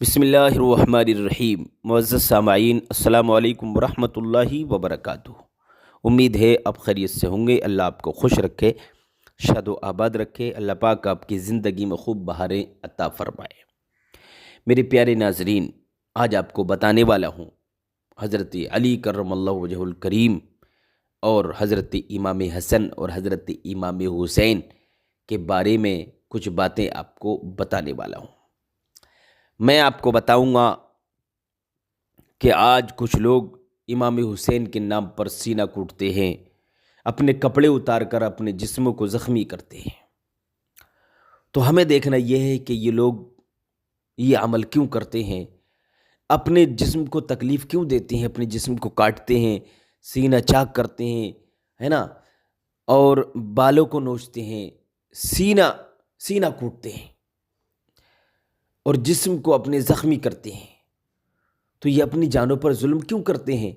بسم اللہ الرحمن الرحیم۔ معزز سامعین، السلام علیکم ورحمۃ اللہ وبرکاتہ۔ امید ہے آپ خیریت سے ہوں گے۔ اللہ آپ کو خوش رکھے، شاد و آباد رکھے۔ اللہ پاک آپ کی زندگی میں خوب بہاریں عطا فرمائے۔ میرے پیارے ناظرین، آج آپ کو بتانے والا ہوں حضرت علی کرم اللہ وجہ الکریم اور حضرت امام حسن اور حضرت امام حسین کے بارے میں کچھ باتیں آپ کو بتانے والا ہوں۔ میں آپ کو بتاؤں گا کہ آج کچھ لوگ امام حسین کے نام پر سینہ کوٹتے ہیں، اپنے کپڑے اتار کر اپنے جسم کو زخمی کرتے ہیں۔ تو ہمیں دیکھنا یہ ہے کہ یہ لوگ یہ عمل کیوں کرتے ہیں، اپنے جسم کو تکلیف کیوں دیتے ہیں، اپنے جسم کو کاٹتے ہیں، سینہ چاک کرتے ہیں، ہے نا، اور بالوں کو نوچتے ہیں، سینہ کوٹتے ہیں اور جسم کو اپنے زخمی کرتے ہیں۔ تو یہ اپنی جانوں پر ظلم کیوں کرتے ہیں،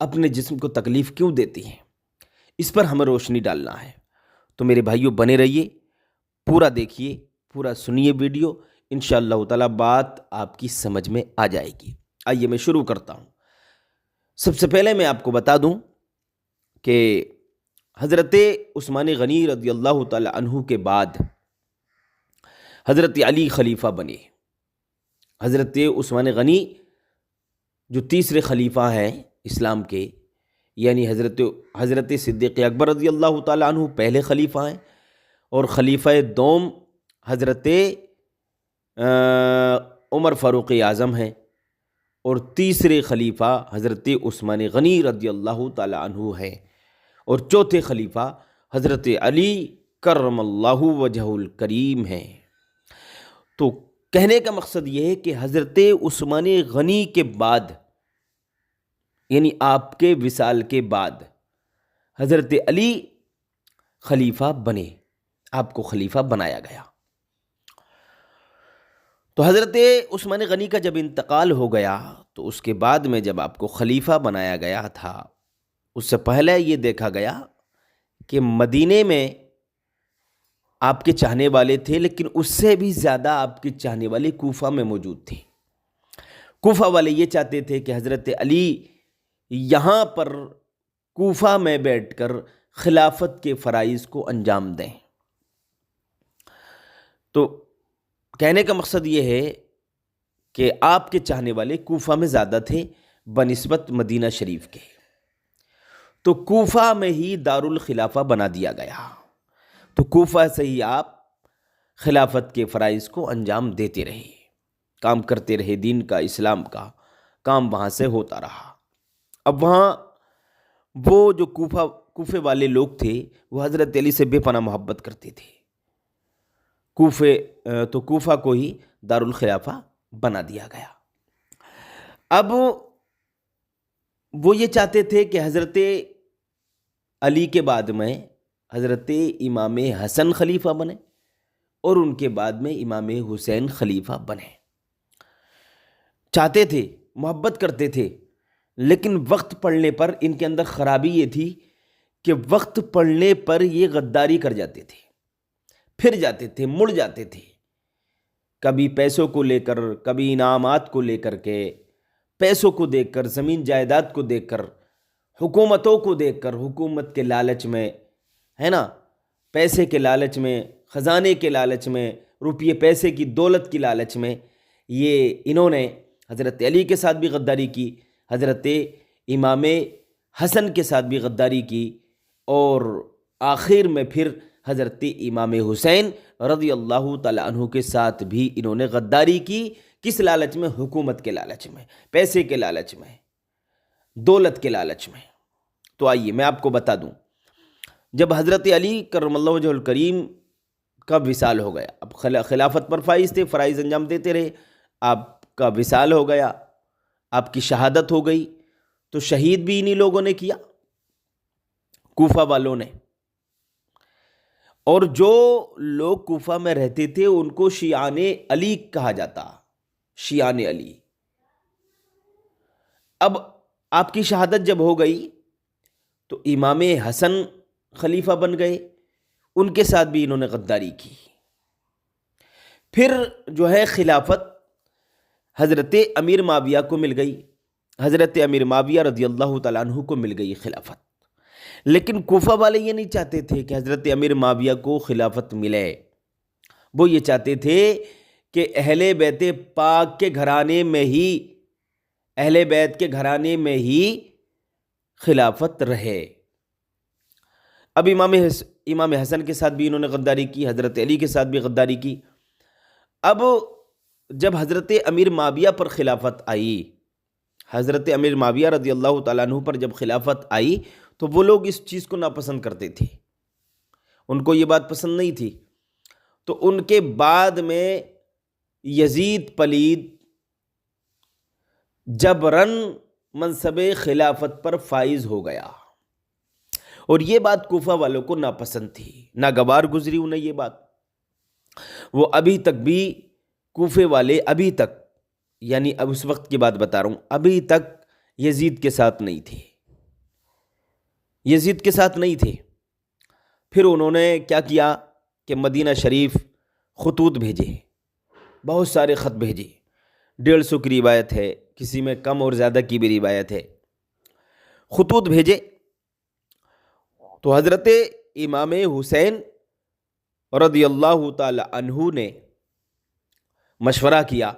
اپنے جسم کو تکلیف کیوں دیتے ہیں، اس پر ہمیں روشنی ڈالنا ہے۔ تو میرے بھائیوں، بنے رہیے، پورا دیکھیے، پورا سنیے ویڈیو، انشاءاللہ تعالی بات آپ کی سمجھ میں آ جائے گی۔ آئیے میں شروع کرتا ہوں۔ سب سے پہلے میں آپ کو بتا دوں کہ حضرت عثمان غنی رضی اللہ تعالی عنہ کے بعد حضرت علی خلیفہ بنے۔ حضرت عثمان غنی جو تیسرے خلیفہ ہیں اسلام کے، یعنی حضرت صدیق اکبر رضی اللہ تعالیٰ عنہ پہلے خلیفہ ہیں، اور خلیفہ دوم حضرت عمر فاروق اعظم ہیں، اور تیسرے خلیفہ حضرت عثمان غنی رضی اللہ تعالیٰ عنہ ہیں، اور چوتھے خلیفہ حضرت علی کرم اللہ وجہ الکریم ہیں۔ تو کہنے کا مقصد یہ ہے کہ حضرت عثمان غنی کے بعد، یعنی آپ کے وصال کے بعد، حضرت علی خلیفہ بنے، آپ کو خلیفہ بنایا گیا۔ تو حضرت عثمان غنی کا جب انتقال ہو گیا تو اس کے بعد میں جب آپ کو خلیفہ بنایا گیا تھا، اس سے پہلے یہ دیکھا گیا کہ مدینے میں آپ کے چاہنے والے تھے، لیکن اس سے بھی زیادہ آپ کے چاہنے والے کوفہ میں موجود تھے۔ کوفہ والے یہ چاہتے تھے کہ حضرت علی یہاں پر کوفہ میں بیٹھ کر خلافت کے فرائض کو انجام دیں۔ تو کہنے کا مقصد یہ ہے کہ آپ کے چاہنے والے کوفہ میں زیادہ تھے بنسبت مدینہ شریف کے، تو کوفہ میں ہی دارالخلافہ بنا دیا گیا۔ تو کوفہ سے ہی آپ خلافت کے فرائض کو انجام دیتے رہے، کام کرتے رہے، دین کا، اسلام کا کام وہاں سے ہوتا رہا۔ اب وہاں وہ جو کوفے والے لوگ تھے وہ حضرت علی سے بے پناہ محبت کرتے تھے، تو کوفہ کو ہی دارالخلافہ بنا دیا گیا۔ اب وہ یہ چاہتے تھے کہ حضرت علی کے بعد میں حضرت امام حسن خلیفہ بنے اور ان کے بعد میں امام حسین خلیفہ بنے۔ چاہتے تھے، محبت کرتے تھے، لیکن وقت پڑنے پر ان کے اندر خرابی یہ تھی کہ وقت پڑنے پر یہ غداری کر جاتے تھے، پھر جاتے تھے، مڑ جاتے تھے، کبھی پیسوں کو لے کر، کبھی انعامات کو لے کر کے، پیسوں کو دیکھ کر، زمین جائیداد کو دیکھ کر، حکومتوں کو دیکھ کر، حکومت کے لالچ میں، ہے نا، پیسے کے لالچ میں، خزانے کے لالچ میں، روپیے پیسے کی دولت کی لالچ میں، یہ انہوں نے حضرت علی کے ساتھ بھی غداری کی، حضرت امام حسن کے ساتھ بھی غداری کی، اور آخر میں پھر حضرت امام حسین رضی اللہ تعالیٰ عنہ کے ساتھ بھی انہوں نے غداری کی۔ کس لالچ میں؟ حکومت کے لالچ میں، پیسے کے لالچ میں، دولت کے لالچ میں۔ تو آئیے میں آپ کو بتا دوں، جب حضرت علی کرم اللہ وجہ الکریم کا وصال ہو گیا، اب خلافت پر فائز تھے، فرائض انجام دیتے رہے، آپ کا وصال ہو گیا، آپ کی شہادت ہو گئی، تو شہید بھی انہی لوگوں نے کیا، کوفہ والوں نے۔ اور جو لوگ کوفہ میں رہتے تھے ان کو شیعان علی کہا جاتا، شیعان علی۔ اب آپ کی شہادت جب ہو گئی تو امام حسن خلیفہ بن گئے، ان کے ساتھ بھی انہوں نے غداری کی۔ پھر جو ہے خلافت حضرت امیر معاویہ کو مل گئی، حضرت امیر معاویہ رضی اللہ تعالیٰ عنہ کو مل گئی خلافت۔ لیکن کوفہ والے یہ نہیں چاہتے تھے کہ حضرت امیر معاویہ کو خلافت ملے، وہ یہ چاہتے تھے کہ اہل بیت پاک کے گھرانے میں ہی، اہل بیت کے گھرانے میں ہی خلافت رہے۔ اب امام حسن کے ساتھ بھی انہوں نے غداری کی، حضرت علی کے ساتھ بھی غداری کی۔ اب جب حضرت امیر معاویہ پر خلافت آئی، حضرت امیر معاویہ رضی اللہ تعالیٰ عنہ پر جب خلافت آئی تو وہ لوگ اس چیز کو ناپسند کرتے تھے، ان کو یہ بات پسند نہیں تھی۔ تو ان کے بعد میں یزید پلید جبراً منصب خلافت پر فائز ہو گیا، اور یہ بات کوفہ والوں کو ناپسند تھی، ناگوار گزری انہیں یہ بات۔ وہ ابھی تک بھی کوفے والے ابھی تک، یعنی اب اس وقت کی بات بتا رہا ہوں، ابھی تک یزید کے ساتھ نہیں تھے، یزید کے ساتھ نہیں تھے۔ پھر انہوں نے کیا کیا کہ مدینہ شریف خطوط بھیجے، بہت سارے خط بھیجے، 150 کی روایت ہے، کسی میں کم اور زیادہ کی بھی روایت ہے، خطوط بھیجے۔ تو حضرت امام حسین رضی اللہ تعالی عنہ نے مشورہ کیا،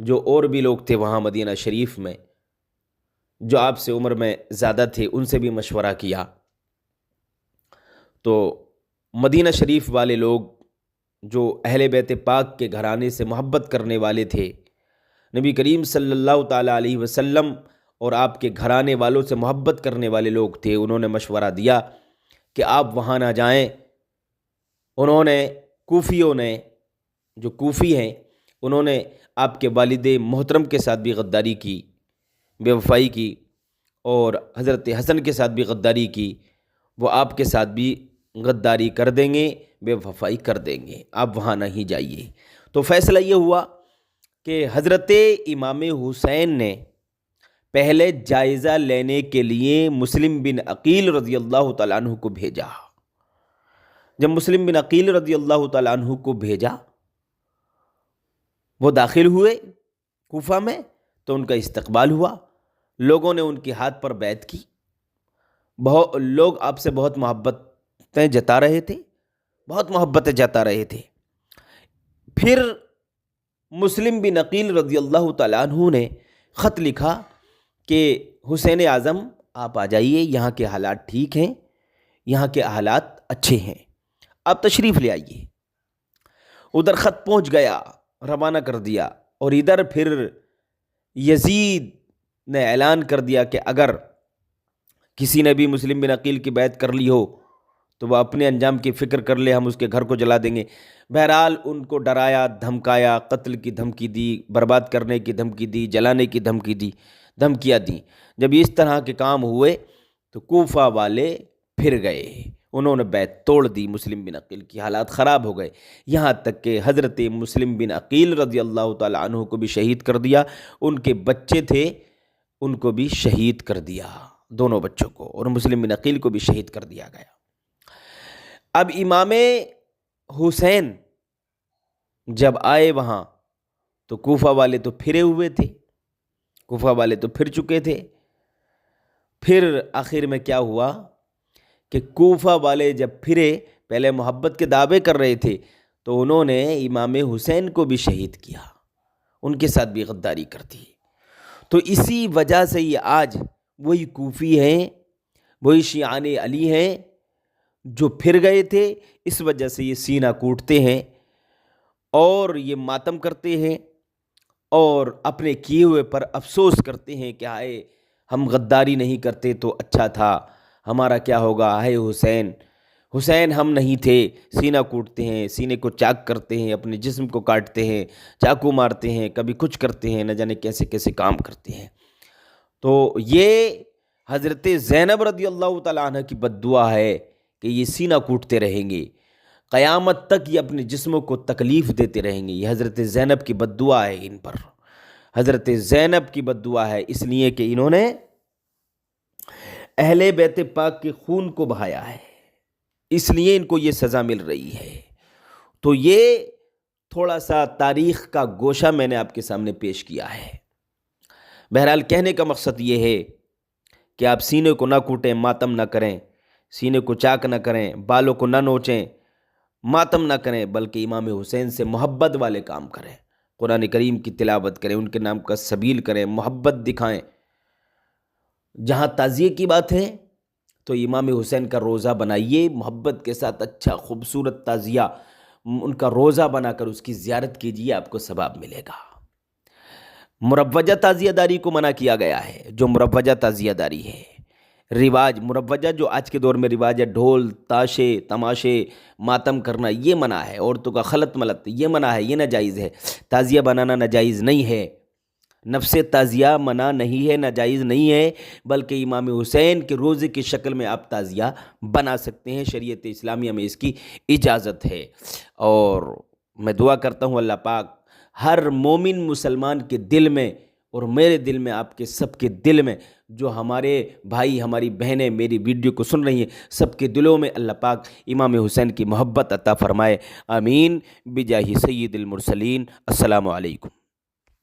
جو اور بھی لوگ تھے وہاں مدینہ شریف میں جو آپ سے عمر میں زیادہ تھے، ان سے بھی مشورہ کیا۔ تو مدینہ شریف والے لوگ جو اہل بیت پاک کے گھرانے سے محبت کرنے والے تھے، نبی کریم صلی اللہ تعالیٰ علیہ وسلم اور آپ کے گھرانے والوں سے محبت کرنے والے لوگ تھے، انہوں نے مشورہ دیا کہ آپ وہاں نہ جائیں۔ انہوں نے، کوفیوں نے، جو کوفی ہیں، انہوں نے آپ کے والد محترم کے ساتھ بھی غداری کی، بے وفائی کی، اور حضرت حسن کے ساتھ بھی غداری کی۔ وہ آپ کے ساتھ بھی غداری کر دیں گے، بے وفائی کر دیں گے، آپ وہاں نہیں جائیے۔ تو فیصلہ یہ ہوا کہ حضرت امام حسین نے پہلے جائزہ لینے کے لیے مسلم بن عقیل رضی اللہ تعالیٰ عنہ کو بھیجا۔ جب مسلم بن عقیل رضی اللہ تعالیٰ عنہ کو بھیجا، وہ داخل ہوئے کوفہ میں، تو ان کا استقبال ہوا، لوگوں نے ان کے ہاتھ پر بیعت کی، لوگ آپ سے بہت محبتیں جتا رہے تھے، بہت محبتیں جتا رہے تھے۔ پھر مسلم بن عقیل رضی اللہ تعالیٰ عنہ نے خط لکھا کہ حسین اعظم آپ آ جائیے، یہاں کے حالات ٹھیک ہیں، یہاں کے حالات اچھے ہیں، آپ تشریف لے آئیے۔ ادھر خط پہنچ گیا، روانہ کر دیا، اور ادھر پھر یزید نے اعلان کر دیا کہ اگر کسی نے بھی مسلم بن عقیل کی بیعت کر لی ہو تو وہ اپنے انجام کی فکر کر لے، ہم اس کے گھر کو جلا دیں گے۔ بہرحال ان کو ڈرایا، دھمکایا، قتل کی دھمکی دی، برباد کرنے کی دھمکی دی، جلانے کی دھمکی دی، دھمکیاں دیں۔ جب اس طرح کے کام ہوئے تو کوفہ والے پھر گئے، انہوں نے بیعت توڑ دی، مسلم بن عقیل کی حالات خراب ہو گئے، یہاں تک کہ حضرت مسلم بن عقیل رضی اللہ تعالیٰ عنہ کو بھی شہید کر دیا، ان کے بچے تھے ان کو بھی شہید کر دیا، دونوں بچوں کو، اور مسلم بن عقیل کو بھی شہید کر دیا گیا۔ اب امام حسین جب آئے وہاں تو کوفہ والے تو پھرے ہوئے تھے، کوفہ والے تو پھر چکے تھے۔ پھر آخر میں کیا ہوا کہ کوفہ والے جب پھرے، پہلے محبت کے دعوے کر رہے تھے، تو انہوں نے امام حسین کو بھی شہید کیا، ان کے ساتھ بھی غداری کر دی۔ تو اسی وجہ سے یہ آج وہی کوفی ہیں، وہی شیعان علی ہیں جو پھر گئے تھے، اس وجہ سے یہ سینہ کوٹتے ہیں اور یہ ماتم کرتے ہیں اور اپنے کیے ہوئے پر افسوس کرتے ہیں کہ ہائے ہم غداری نہیں کرتے تو اچھا تھا، ہمارا کیا ہوگا، ہائے حسین، حسین ہم نہیں تھے۔ سینہ کوٹتے ہیں، سینے کو چاک کرتے ہیں، اپنے جسم کو کاٹتے ہیں، چاقو مارتے ہیں، کبھی کچھ کرتے ہیں، نہ جانے کیسے کیسے کام کرتے ہیں۔ تو یہ حضرت زینب رضی اللہ تعالیٰ عنہ کی بد دعا ہے کہ یہ سینہ کوٹتے رہیں گے، قیامت تک یہ اپنے جسموں کو تکلیف دیتے رہیں گے۔ یہ حضرت زینب کی بد دعا ہے ان پر، حضرت زینب کی بد دعا ہے، اس لیے کہ انہوں نے اہل بیت پاک کے خون کو بہایا ہے، اس لیے ان کو یہ سزا مل رہی ہے۔ تو یہ تھوڑا سا تاریخ کا گوشہ میں نے آپ کے سامنے پیش کیا ہے۔ بہرحال کہنے کا مقصد یہ ہے کہ آپ سینے کو نہ کوٹیں، ماتم نہ کریں، سینے کو چاک نہ کریں، بالوں کو نہ نوچیں، ماتم نہ کریں، بلکہ امام حسین سے محبت والے کام کریں، قرآن کریم کی تلاوت کریں، ان کے نام کا سبیل کریں، محبت دکھائیں۔ جہاں تعزیے کی بات ہے تو امام حسین کا روزہ بنائیے، محبت کے ساتھ اچھا خوبصورت تعزیہ ان کا روزہ بنا کر اس کی زیارت کیجیے، آپ کو ثواب ملے گا۔ مروجہ تعزیہ داری کو منع کیا گیا ہے۔ جو مروجہ تعزیہ داری ہے، رواج مروجہ جو آج کے دور میں رواج ہے، ڈھول تاشے تماشے ماتم کرنا، یہ منع ہے۔ عورتوں کا خلط ملط یہ منع ہے، یہ ناجائز ہے۔ تعزیہ بنانا ناجائز نہیں ہے، نفس تعزیہ منع نہیں ہے، ناجائز نہیں ہے، بلکہ امام حسین کے روزے کی شکل میں آپ تعزیہ بنا سکتے ہیں، شریعت اسلامیہ میں اس کی اجازت ہے۔ اور میں دعا کرتا ہوں اللہ پاک ہر مومن مسلمان کے دل میں اور میرے دل میں، آپ کے سب کے دل میں، جو ہمارے بھائی ہماری بہنیں میری ویڈیو کو سن رہی ہیں، سب کے دلوں میں اللہ پاک امام حسین کی محبت عطا فرمائے۔ آمین بجاہ سید المرسلین۔ السلام علیکم۔